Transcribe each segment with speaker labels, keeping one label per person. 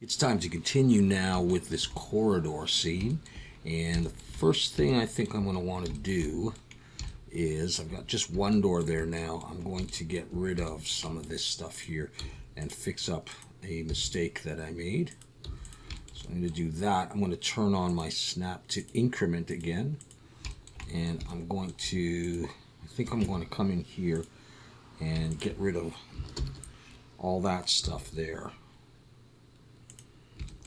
Speaker 1: It's time to continue now with this corridor scene, and the first thing I think I'm going to want to do is, I've got just one door there now. I'm going to get rid of some of this stuff here and fix up a mistake that I made. So I'm going to do that. I'm going to turn on my snap to increment again, and I'm going to, I think I'm going to come in here and get rid of all that stuff there.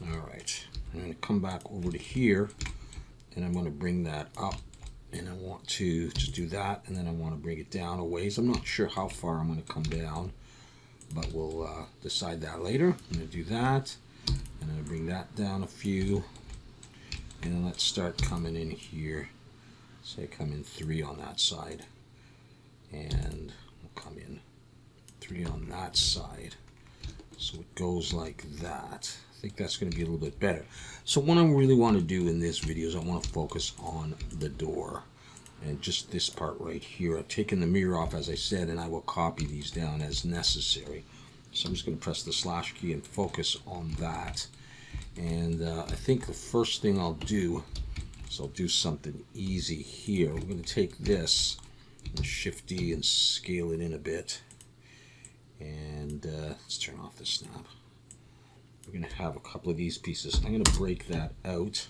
Speaker 1: Alright, I'm going to come back over to here and I'm going to bring that up, and I want to just do that, and then I want to bring it down a ways. I'm not sure how far I'm going to come down, but we'll decide that later. I'm going to do that, and then bring that down a few, and then let's start coming in here. Say come in 3 on that side, and we'll come in 3 on that side. So it goes like that. I think that's going to be a little bit better. So what I really want to do in this video is I want to focus on the door and just this part right here. I've taken the mirror off, as I said, and I will copy these down as necessary. So I'm just going to press the slash key and focus on that. And I think the first thing I'll do is I'll do something easy here. We're going to take this and shift D and scale it in a bit. And let's turn off the snap. We're going to have a couple of these pieces. I'm going to break that out.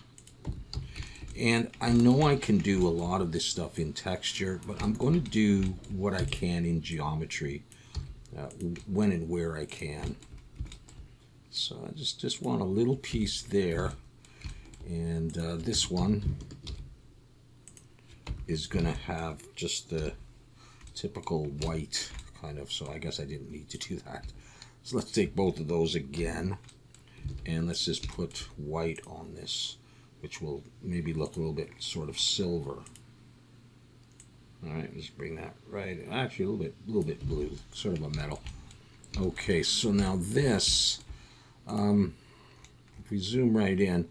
Speaker 1: And I know I can do a lot of this stuff in texture, but I'm going to do what I can in geometry when and where I can. So I just want a little piece there. And this one is going to have just the typical white kind of, so I guess I didn't need to do that. So let's take both of those again, and let's just put white on this, which will maybe look a little bit sort of silver. All right, let's bring that right, actually a little bit blue, sort of a metal. Okay, so now this, if we zoom right in,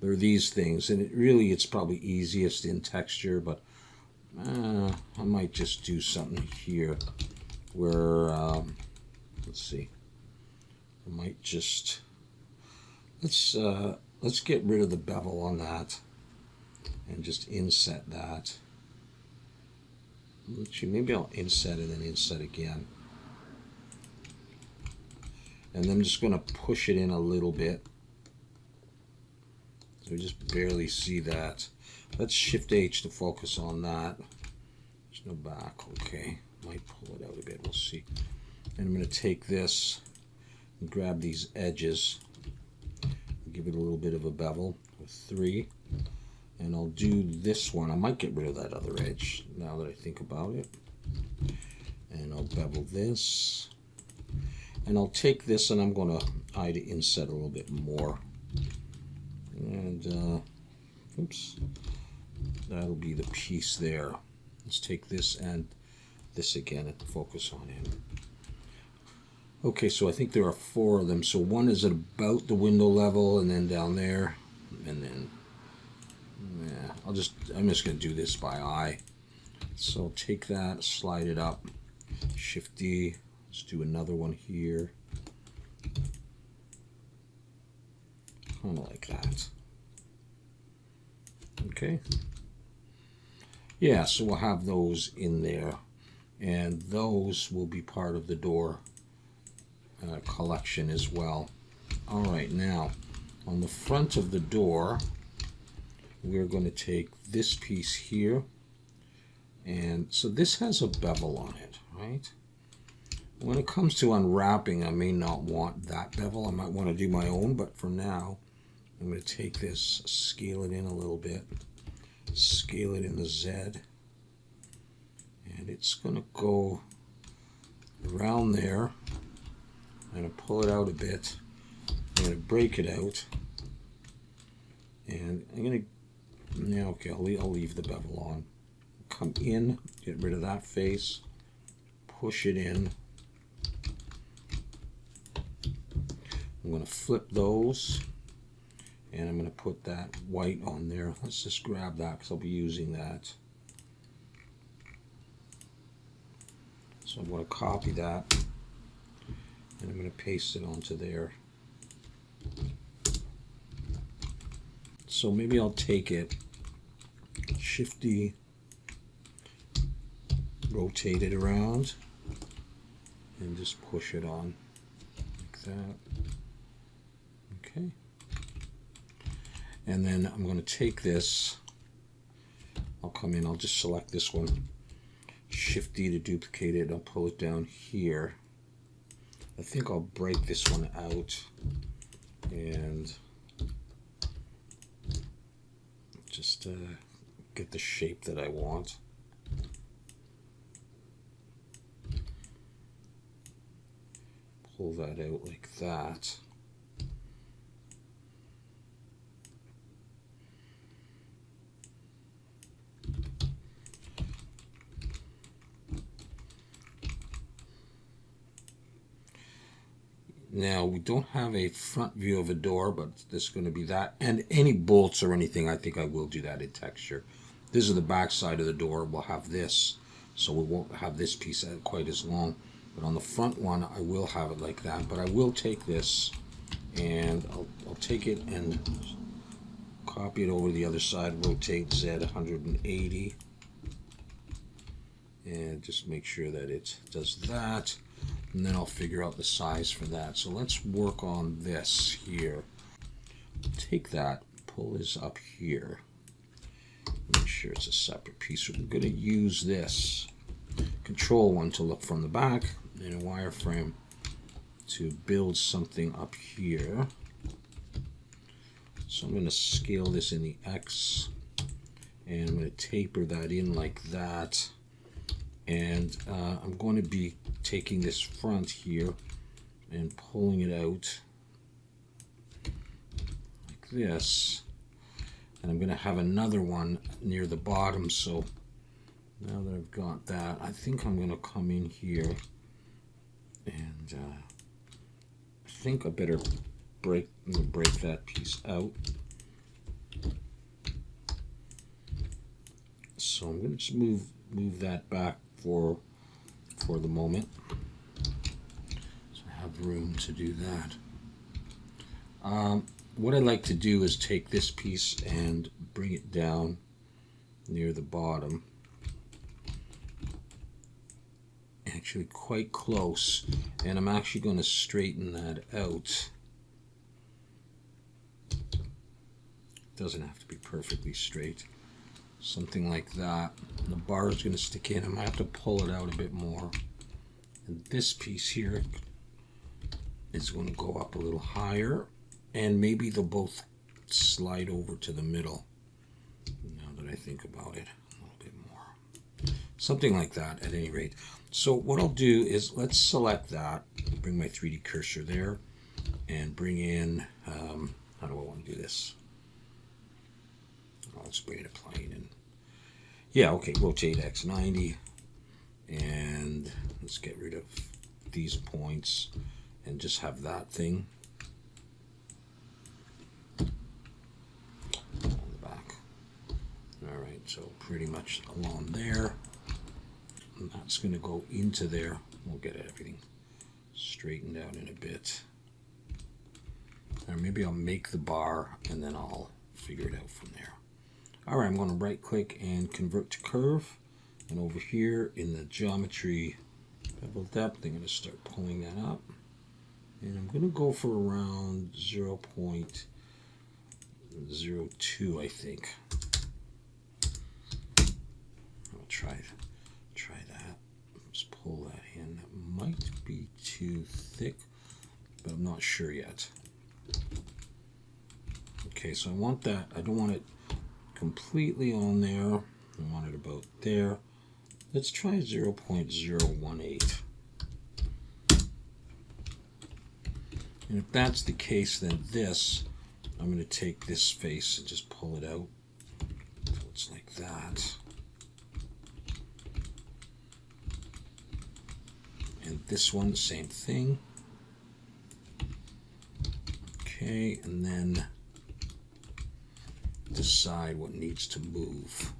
Speaker 1: there are these things, and it's probably easiest in texture, but I might just do something here where, let's see, I might just, let's get rid of the bevel on that and just inset that. Actually, maybe I'll inset and then inset again. And I'm just going to push it in a little bit. So we just barely see that. Let's shift H to focus on that. There's no back, okay. Might pull it out a bit, we'll see. And I'm going to take this and grab these edges, give it a little bit of a bevel with 3, and I'll do this one. I might get rid of that other edge now that I think about it, and I'll bevel this, and I'll take this and I'm going to eye to inset a little bit more, and oops, that'll be the piece there. Let's take this and this again and focus on it. Okay, so I think there are 4 of them. So one is at about the window level, and then down there, and then yeah, I'm just going to do this by eye. So take that, slide it up, Shift D. Let's do another one here, kind of like that. Okay. Yeah, so we'll have those in there, and those will be part of the door collection as well. All right, now on the front of the door, we're going to take this piece here, and so this has a bevel on it, right? When it comes to unwrapping, I may not want that bevel. I might want to do my own, but for now, I'm going to take this, scale it in a little bit, scale it in the Z, and it's going to go around there. I'm going to pull it out a bit. I'm going to break it out, and I'm going to, yeah, okay, I'll leave the bevel on. Come in, get rid of that face, push it in. I'm going to flip those, and I'm going to put that white on there. Let's just grab that because I'll be using that. So I'm going to copy that, and I'm going to paste it onto there. So maybe I'll take it, shifty, rotate it around, and just push it on like that. Okay. And then I'm going to take this, I'll come in, I'll just select this one, Shift D to duplicate it, I'll pull it down here. I think I'll break this one out and just get the shape that I want. Pull that out like that. Now, we don't have a front view of a door, but this is going to be that. And any bolts or anything, I think I will do that in texture. This is the back side of the door. We'll have this, so we won't have this piece quite as long. But on the front one, I will have it like that. But I will take this, and I'll take it and copy it over to the other side, rotate Z 180. And just make sure that it does that. And then I'll figure out the size for that. So let's work on this here. Take that, pull this up here. Make sure it's a separate piece. We're going to use this control one to look from the back and a wireframe to build something up here. So I'm going to scale this in the X, and I'm going to taper that in like that. And I'm going to be taking this front here and pulling it out like this. And I'm going to have another one near the bottom. So now that I've got that, I think I'm going to come in here and I think I better break that piece out. So I'm going to just move that back for the moment, so I have room to do that. What I like to do is take this piece and bring it down near the bottom, actually quite close, and I'm actually going to straighten that out. It doesn't have to be perfectly straight. Something like that. And the bar is going to stick in. I might have to pull it out a bit more. And this piece here is going to go up a little higher. And maybe they'll both slide over to the middle. Now that I think about it a little bit more. Something like that at any rate. So what I'll do is let's select that. Bring my 3D cursor there. And bring in, how do I want to do this? Let's bring it a plane and yeah, okay, rotate X 90 and let's get rid of these points and just have that thing on the back. All right, so pretty much along there, and that's going to go into there. We'll get everything straightened out in a bit. Or maybe I'll make the bar and then I'll figure it out from there. All right, I'm going to right click and convert to curve, and over here in the geometry bevel depth, I'm going to start pulling that up, and I'm going to go for around 0.02, I think. I'll try that. Let's pull that in. That might be too thick, but I'm not sure yet. Okay, so I want that. I don't want it completely on there. I want it about there. Let's try 0.018. And if that's the case, then this, I'm going to take this face and just pull it out. So it's like that. And this one, the same thing. Okay, and then decide what needs to move.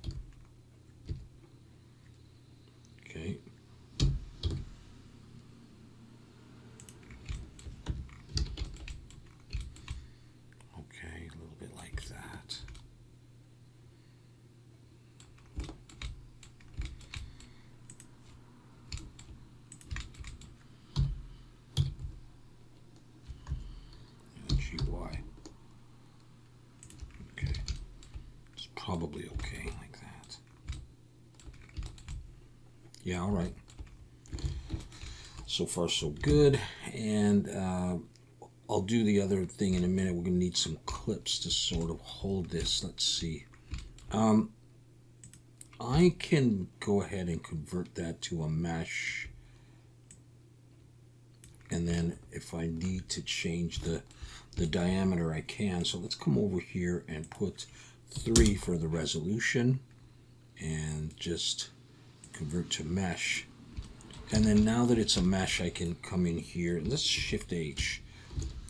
Speaker 1: Okay. probably okay like that. Yeah, all right. So far, so good. And I'll do the other thing in a minute. We're going to need some clips to sort of hold this. Let's see. I can go ahead and convert that to a mesh. And then if I need to change the diameter, I can. So let's come over here and put 3 for the resolution and just convert to mesh. And then now that it's a mesh, I can come in here. Let's Shift H,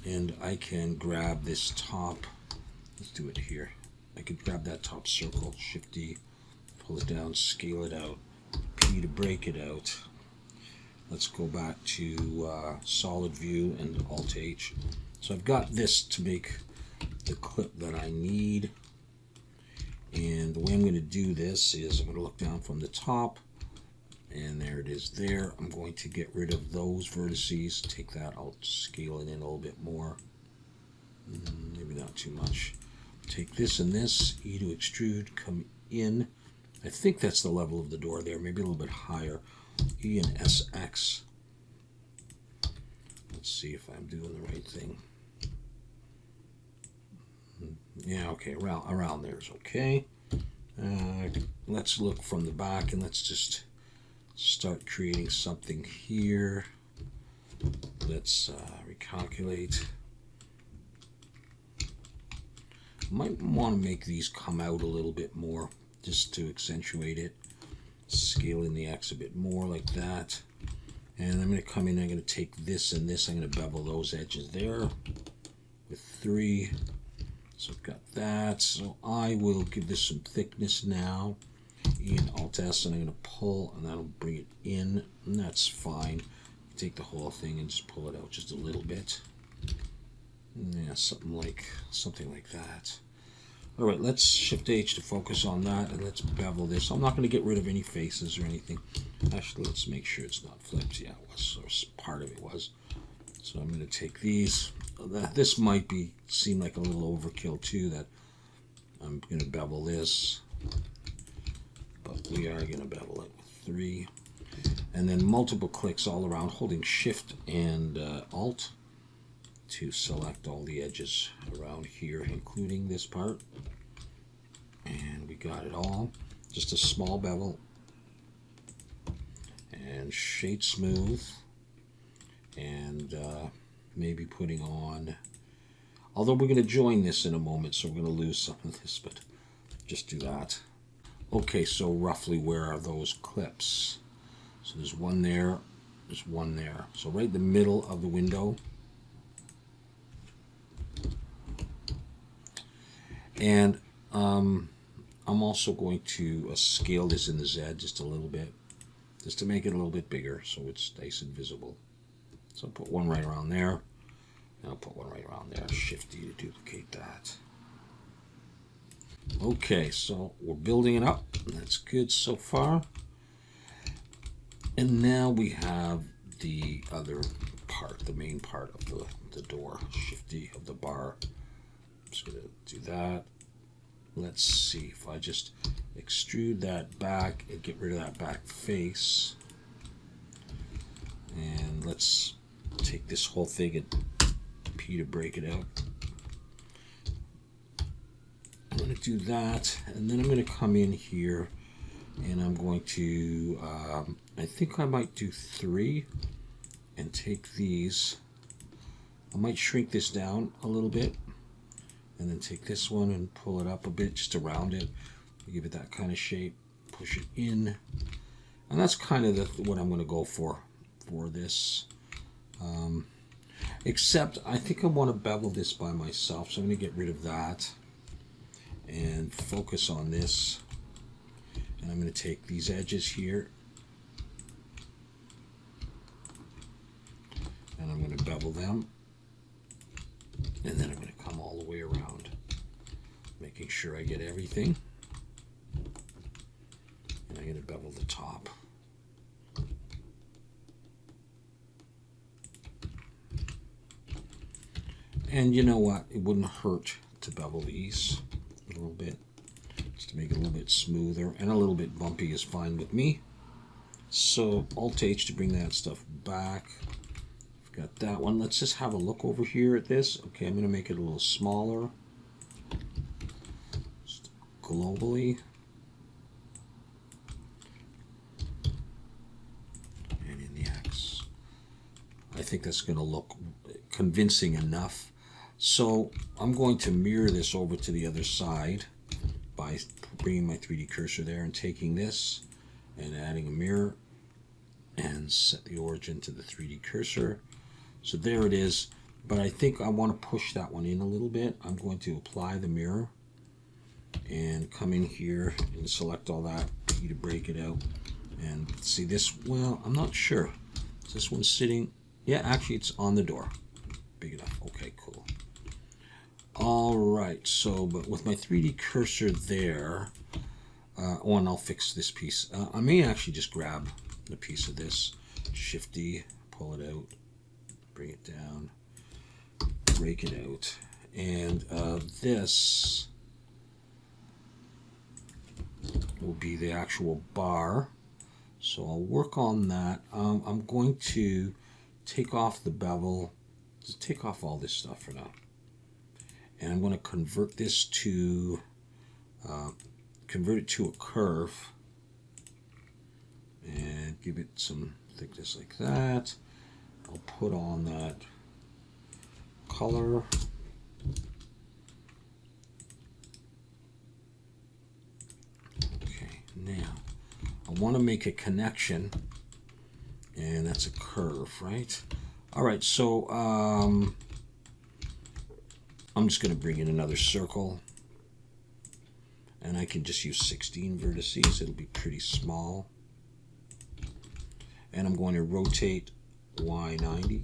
Speaker 1: and I can grab this top. Let's do it here. I could grab that top circle, Shift D, pull it down, scale it out, P to break it out. Let's go back to solid view and Alt H. So I've got this to make the clip that I need. And the way I'm going to do this is I'm going to look down from the top, and there it is there. I'm going to get rid of those vertices. Take that, I'll scale it in a little bit more. Maybe not too much. Take this and this, E to extrude, come in. I think that's the level of the door there, maybe a little bit higher. E and SX. Let's see if I'm doing the right thing. Yeah, okay, around there is okay. Let's look from the back and let's just start creating something here. Let's recalculate. Might want to make these come out a little bit more just to accentuate it. Scale in the X a bit more like that. And I'm going to come in, I'm going to take this and this, I'm going to bevel those edges there with 3. So I've got that. So I will give this some thickness now. E and Alt S, and I'm going to pull, and that'll bring it in, and that's fine. Take the whole thing and just pull it out just a little bit. Yeah, something like that. All right, let's Shift H to focus on that, and let's bevel this. I'm not going to get rid of any faces or anything. Actually, let's make sure it's not flipped. Yeah, it was, or part of it was. So I'm going to take these. This might seem like a little overkill too, that I'm going to bevel this. But we are going to bevel it with 3. And then multiple clicks all around, holding Shift and Alt to select all the edges around here, including this part. And we got it all. Just a small bevel. And shade smooth. And maybe putting on, although we're going to join this in a moment, so we're going to lose some of this, but just do that. Okay, so roughly where are those clips? So there's one there, there's one there. So right in the middle of the window. And I'm also going to scale this in the Z just a little bit, just to make it a little bit bigger so it's nice and visible. So I'll put one right around there, and I'll put one right around there. Shift D to duplicate that. Okay, so we're building it up. That's good so far. And now we have the other part, the main part of the door. Shift D of the bar. I'm just going to do that. Let's see if I just extrude that back and get rid of that back face. And let's take this whole thing and P to break it out. I'm going to do that, and then I'm going to come in here and I'm going to, I think I might do 3 and take these. I might shrink this down a little bit and then take this one and pull it up a bit just to round it, give it that kind of shape, push it in. And that's kind of what I'm going to go for this. Except I think I want to bevel this by myself, so I'm going to get rid of that and focus on this. And I'm going to take these edges here and I'm going to bevel them, and then I'm going to come all the way around, making sure I get everything, and I'm going to bevel the top. And you know what, it wouldn't hurt to bevel these a little bit, just to make it a little bit smoother, and a little bit bumpy is fine with me. So Alt H to bring that stuff back. I've got that one. Let's just have a look over here at this. Okay, I'm going to make it a little smaller. Just globally. And in the X. I think that's going to look convincing enough. So I'm going to mirror this over to the other side by bringing my 3D cursor there and taking this and adding a mirror and set the origin to the 3D cursor. So there it is, but I think I want to push that one in a little bit. I'm going to apply the mirror and come in here and select all that to break it out. And see this, well, I'm not sure. Is this one sitting? Yeah, actually it's on the door. Big enough. Okay, cool. All right, so, but with my 3D cursor there, oh, and I'll fix this piece. I may actually just grab a piece of this, Shift D, pull it out, bring it down, break it out, and this will be the actual bar. So I'll work on that. I'm going to take off the bevel, just take off all this stuff for now, and I'm going to convert this to convert it to a curve and give it some thickness like that. I'll put on that color. Okay, now I want to make a connection, and that's a curve, right? All right, so I'm just going to bring in another circle, and I can just use 16 vertices. It'll be pretty small. And I'm going to rotate Y90.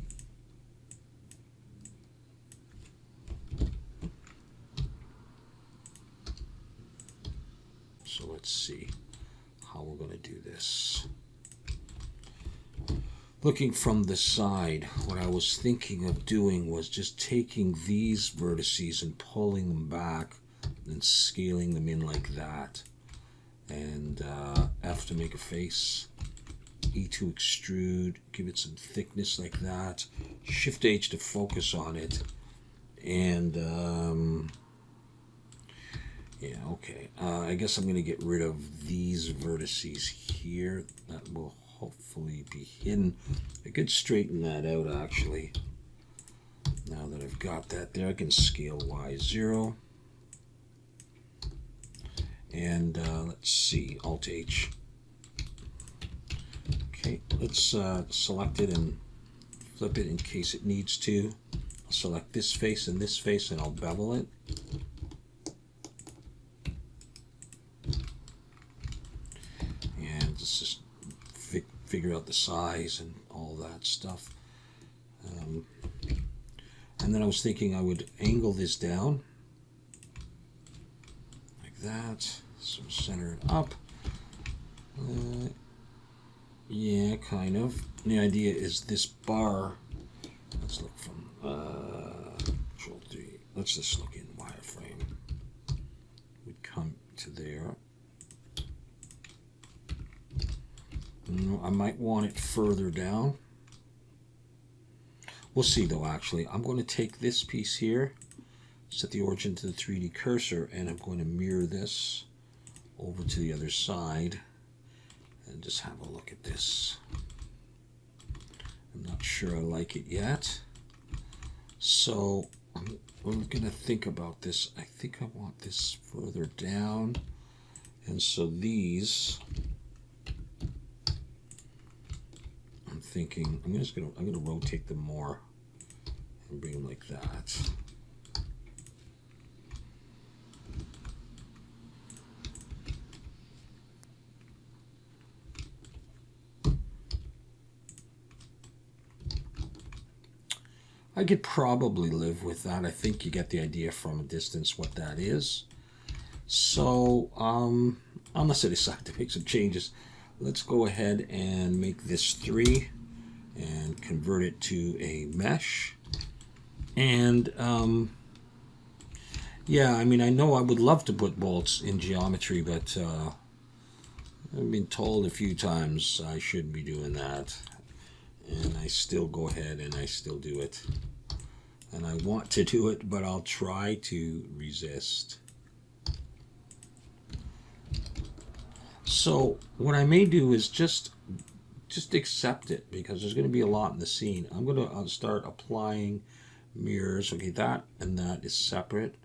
Speaker 1: So let's see how we're going to do this. Looking from the side, what I was thinking of doing was just taking these vertices and pulling them back and scaling them in like that. And F to make a face. E to extrude, give it some thickness like that. Shift H to focus on it. And yeah, okay. I guess I'm going to get rid of these vertices here. That will hopefully be hidden. I could straighten that out actually. Now that I've got that there, I can scale Y0. And let's see, Alt H. Okay, let's select it and flip it in case it needs to. I'll select this face and this face, and I'll bevel it. And just figure out the size and all that stuff. And then I was thinking I would angle this down like that, so center it up. Yeah, kind of. The idea is this bar, let's look from Control 3, let's just look in wireframe. We'd come to there. I might want it further down. We'll see though, actually. I'm going to take this piece here, set the origin to the 3D cursor, and I'm going to mirror this over to the other side. And just have a look at this. I'm not sure I like it yet. So I'm going to think about this. I think I want this further down. And so these, I'm thinking, I'm going to rotate them more and bring them like that. I could probably live with that. I think you get the idea from a distance what that is. So, unless I decide to make some changes, let's go ahead and make this 3 and convert it to a mesh. And Yeah, I mean, I know I would love to put bolts in geometry, but I've been told a few times I shouldn't be doing that. And I still go ahead and I still do it. And I want to do it, but I'll try to resist. So what I may do is just accept it, because there's going to be a lot in the scene. I'm going to start applying mirrors. Okay, that and that is separate,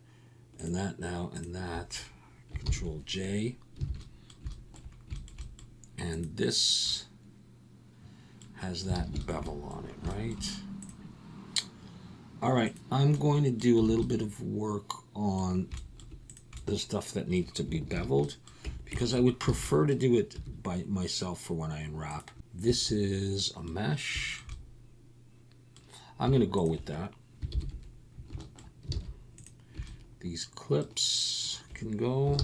Speaker 1: and that now and that. Control J. And this has that bevel on it, right? All right, I'm going to do a little bit of work on the stuff that needs to be beveled, because I would prefer to do it by myself for when I unwrap. This is a mesh. I'm going to go with that. These clips can go.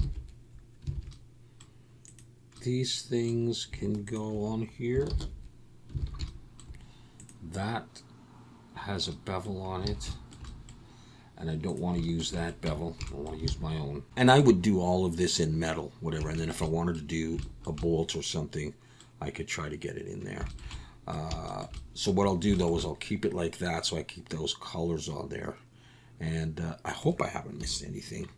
Speaker 1: These things can go on here. That has a bevel on it, and I don't want to use that bevel. I want to use my own. And I would do all of this in metal, whatever, and then if I wanted to do a bolt or something, I could try to get it in there. So what I'll do though is I'll keep it like that, so I keep those colors on there. And I hope I haven't missed anything.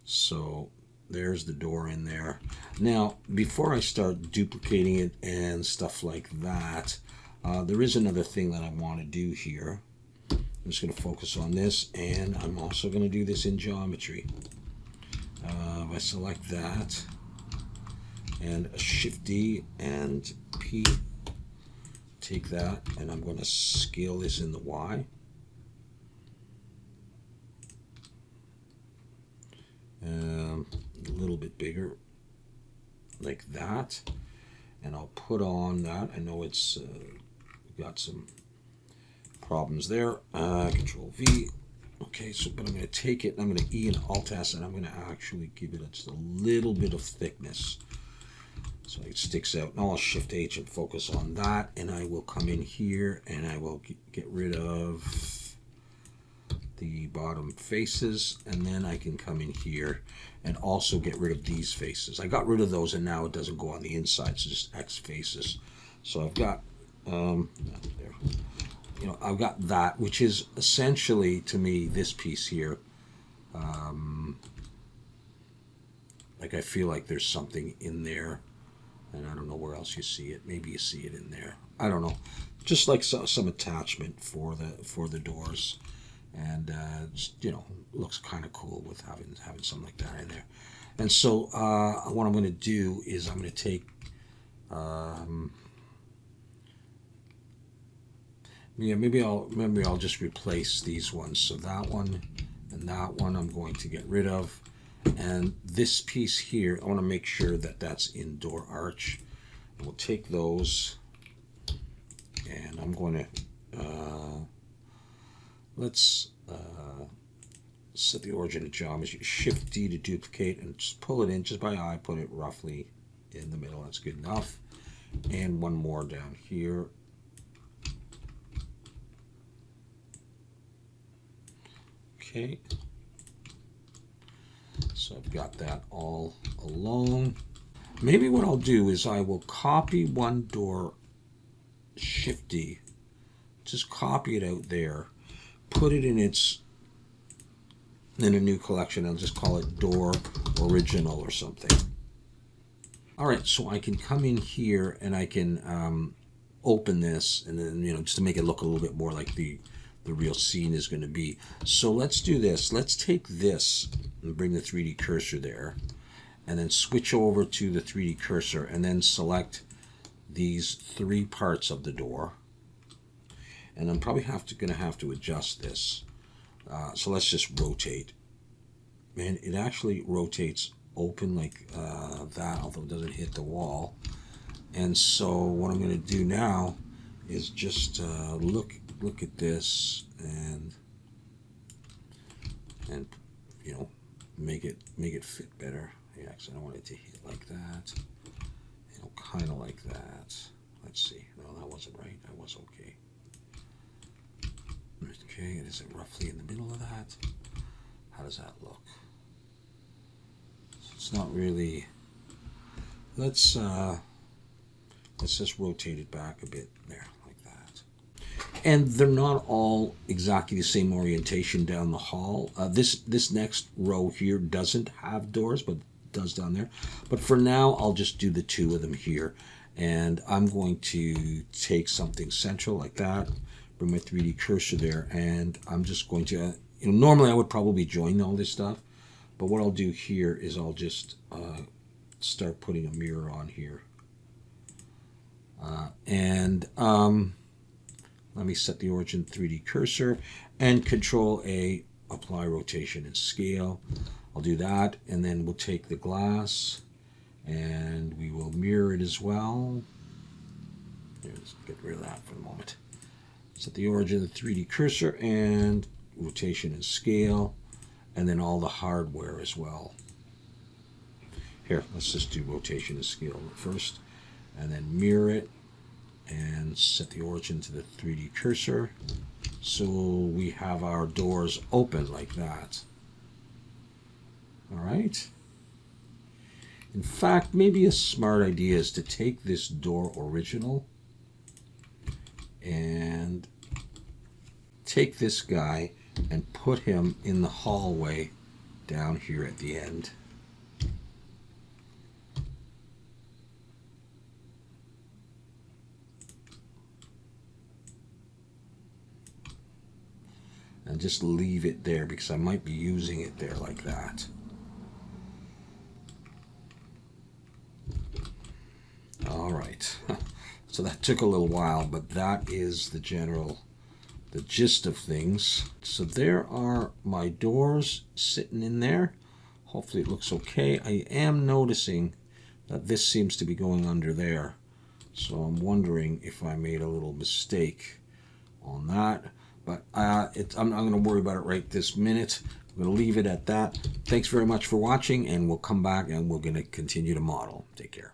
Speaker 1: So there's the door in there. Now, before I start duplicating it and stuff like that, there is another thing that I want to do here. I'm just going to focus on this, and I'm also going to do this in geometry. If I select that, and Shift D and P, take that, and I'm going to scale this in the Y. A little bit bigger, like that, and I'll put on that. I know it's got some problems there. Control V. Okay, so but I'm going to take it, and I'm going to E and Alt S, and I'm going to actually give it just a little bit of thickness so it sticks out. Now I'll Shift H and focus on that, and I will come in here and I will get rid of the bottom faces, and then I can come in here and also get rid of these faces. I got rid of those, and now it doesn't go on the inside, so just X faces. So I've got there. You know, I've got that, which is essentially to me this piece here. Like I feel like there's something in there, and I don't know where else you see it. Maybe you see it in there. I don't know. Just like some attachment for the doors. And just, you know, looks kind of cool with having something like that in there. And so what I'm going to do is I'm going to take yeah, maybe I'll just replace these ones. So that one and that one I'm going to get rid of, and this piece here I want to make sure that that's in door arch. And we'll take those, and I'm going to let's set the origin of geometry. Shift D to duplicate, and just pull it in just by eye. Put it roughly in the middle. That's good enough. And one more down here. Okay. So I've got that all alone. Maybe what I'll do is I will copy one door, Shift D, just copy it out there, put it in a new collection. I'll just call it door original or something. All right, so I can come in here and I can open this, and then, you know, just to make it look a little bit more like the real scene is going to be. So let's do this. Let's take this and bring the 3D cursor there, and then switch over to the 3D cursor, and then select these three parts of the door. And I'm probably going to have to adjust this. So let's just rotate. And it actually rotates open like that, although it doesn't hit the wall. And so what I'm going to do now is just look at this and you know, make it fit better. Yeah, because I don't want it to hit like that. You know, kind of like that. Let's see. No, that wasn't right. That was okay. Okay, is it roughly in the middle of that? How does that look? It's not really. Let's just rotate it back a bit there, like that. And they're not all exactly the same orientation down the hall. This next row here doesn't have doors, but does down there. But for now, I'll just do the two of them here. And I'm going to take something central like that, bring my 3D cursor there, and I'm just going to, normally I would probably join all this stuff, but what I'll do here is I'll just start putting a mirror on here. Let me set the origin 3D cursor and Control A, apply rotation and scale. I'll do that, and then we'll take the glass and we will mirror it as well. Let's get rid of that for the moment. Set the origin of the 3D cursor and rotation and scale, and then all the hardware as well. Here, let's just do rotation and scale first, and then mirror it and set the origin to the 3D cursor. So we have our doors open like that. All right. In fact, maybe a smart idea is to take this door original and take this guy and put him in the hallway down here at the end. And just leave it there because I might be using it there like that. All right, so that took a little while, but that is the gist of things. So there are my doors sitting in there. Hopefully it looks okay. I am noticing that this seems to be going under there. So I'm wondering if I made a little mistake on that. But I'm not going to worry about it right this minute. I'm going to leave it at that. Thanks very much for watching, and we'll come back and we're going to continue to model. Take care.